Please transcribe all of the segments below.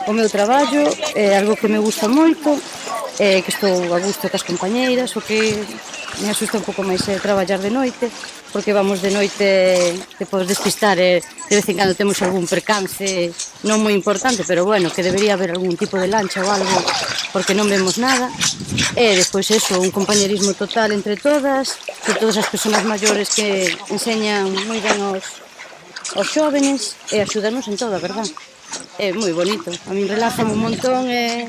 O meu traballo é algo que me gusta moito, que estou a gusto cas compañeiras, o que me asusta un pouco máis é traballar de noite, porque vamos de noite, te podes despistar e de vez en cando temos algún percance non moi importante, pero bueno, que debería haber algún tipo de lancha ou algo, porque non vemos nada. E despois eso, un compañerismo total entre todas, de todas as persoas maiores que enseñan moi ben aos xóvenes e axudarnos en todo, a verdad. É moi bonito, a min relájame un montón e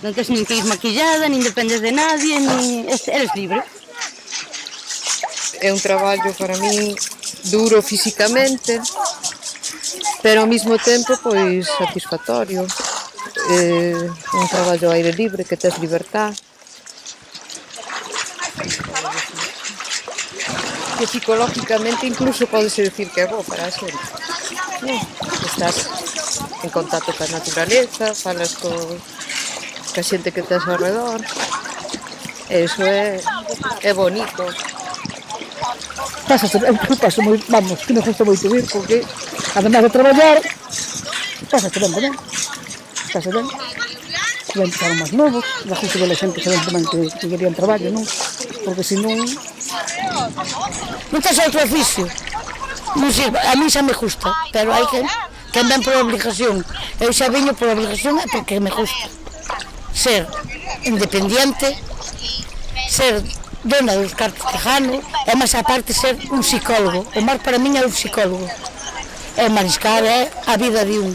non tens nin que ir maquillada, nin dependes de nadie, nin eres libre. É un traballo para min duro físicamente, pero ao mesmo tempo pois satisfactorio. Un traballo ao aire libre, que tes libertad, que psicológicamente incluso podese decir que é bo para a xente. Estás en contacto coa naturaleza, falas ca xente que tes ao redor, e iso é bonito. Eu paso moi, vamos, que me gusta moito vir, porque además de traballar, pásate ben tamén, pasa ben. Já empezaron máis novos, da justo de la xente que saben tamén que querían traballo, non? Porque senón... Non tes outro oficio, non sei, a mí xa me gusta, pero hai que ven por obligación. Eu xa viño por obligación é porque me gusta. Ser independiente, ser dona dos cartos que gano, e máis aparte ser un psicólogo. O mar para min é un psicólogo. E mariscar é a vida de un.